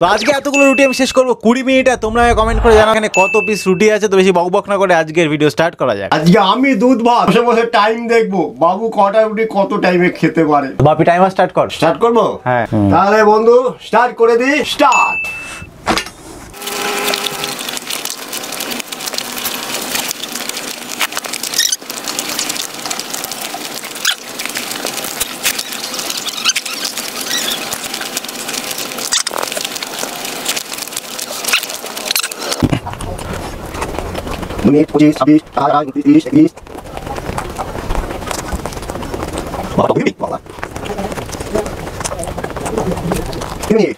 তো আজকে এতগুলো রুটি আমি শেষ করবো 20 মিনিটে। তোমরা কমেন্ট করে জানাও এখানে কত পিস রুটি আছে। তো বেশি বকবক না করে আজকের ভিডিও স্টার্ট করা যাক। আজকে আমি দুধ ভাত বসে বসে টাইম দেখবো বাবু কটা রুটি কত টাইমে খেতে পারে। বাপি টাইমার স্টার্ট কর। স্টার্ট করবো? হ্যাঁ। তাহলে বন্ধু স্টার্ট করে দিই। স্টার্ট। মিনিট 25 26 28 29 30 বাবা তুমি বাবা মিনিট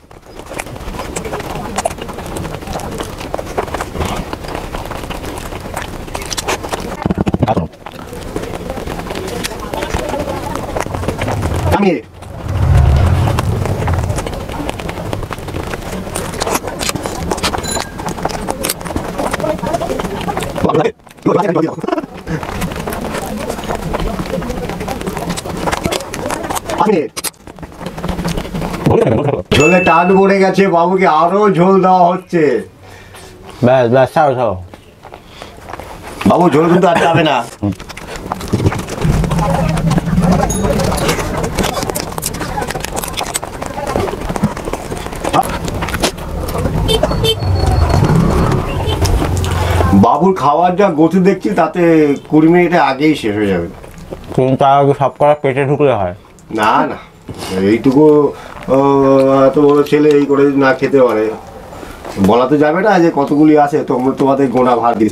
মিনিট ঝোলে টান পড়ে গেছে, বাবুকে আরো ঝোল দেওয়া হচ্ছে। ব্যাস ব্যাস ছাড়ো ছাড়ো বাবু ঝোল কিন্তু আর যাবে না। বাবুর খাওয়ার যা গতি দেখছি তাতে 20 মিনিটে আগেই শেষ হয়ে যাবে। কিন্তু তার আগে সব করা পেটে ঢুকলে হয় না না, এইটুকু এত বড় ছেলে এই করে না খেতে পারে বলা তো যাবে না যে কতগুলি আছে। তোমাদের গোনা ভাত দিই।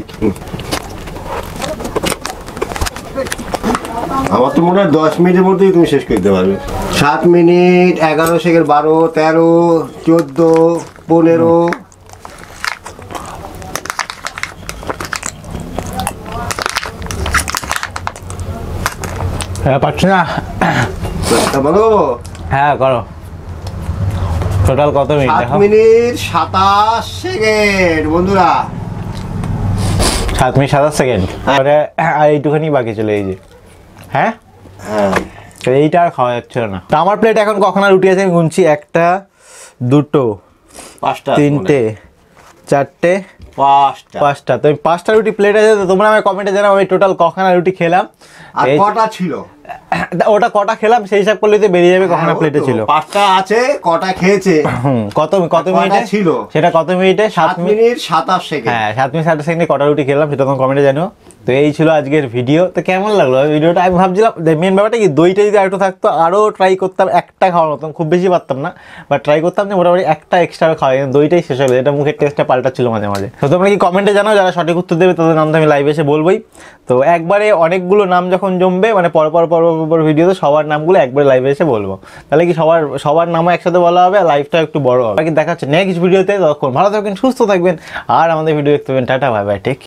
আমার তো মনে হয় 10 মিনিটের মধ্যেই তুমি শেষ করতে পারবে। 7 মিনিট 11 সেকেন্ড 12 13 14 15 হ্যাঁ পাচ্ছি না। বলো হ্যাঁ করো। টোটাল কত মিনিট? 7 মিনিট 27 সেকেন্ড বন্ধুরা। 7 মিনিট 27 সেকেন্ড। আর এইটুখানি বাকি চলে এই যে। হ্যাঁ হ্যাঁ এইটা আর খাওয়া যাচ্ছিল না। তো আমার প্লেট এখন কখন আর রুটি আছে আমি গুনছি। 1টা 2টো 5টা 3টে 4টে 5টা। তো 5টা রুটি প্লেট আছে। তো তোমরা আমাকে কমেন্টে জানাও আমি টোটাল কখানা রুটি খেলাম আর কটা ছিল। ওটা কটা খেলাম সেই হিসাব করলে তো বেরিয়ে যাবে কখানা প্লেটে ছিল। 5টা আছে, কটা খেয়েছে, কত মিনিটে ছিল সেটা কত মিনিটে? 7 মিনিট 27 সেকেন্ড। হ্যাঁ 7 মিনিট 27 সেকেন্ডে কটা রুটি খেলাম সেটা তোমরা কমেন্টে জানো। তো এই ছিল আজকের ভিডিও। তো কেমন লাগলো ভিডিওটা? আমি ভাবছিলাম মেন ব্যাপারটা কি, দইটা যদি আরেকটু থাকতো আরও ট্রাই করতাম একটা খাওয়ার মতন, খুব বেশি পারতাম না বাট ট্রাই করতাম যে মোটামুটি একটা এক্সট্রা খাওয়া। দইটাই শেষ হয়ে গেছে, এটা মুখের টেস্টটা পাল্টাচ্ছিল মাঝে মাঝে। তো তোমরা কি কমেন্টে জানাও, যারা সঠিক উত্তর দেবে তাদের নাম তো আমি লাইভে এসে বলবোই। তো একবারে অনেকগুলো নাম যখন জমবে মানে পর ভিডিওতে সবার নামগুলো একবারে লাইভে এসে বলবো, তাহলে কি সবার নামও একসাথে বলা হবে আর লাইভটা একটু বড় হবে। বাকি দেখা হচ্ছে নেক্সট ভিডিওতে। তখন ভালো থাকবেন, সুস্থ থাকবেন আর আমাদের ভিডিও দেখতে পাবেন। Tata bye bye, take.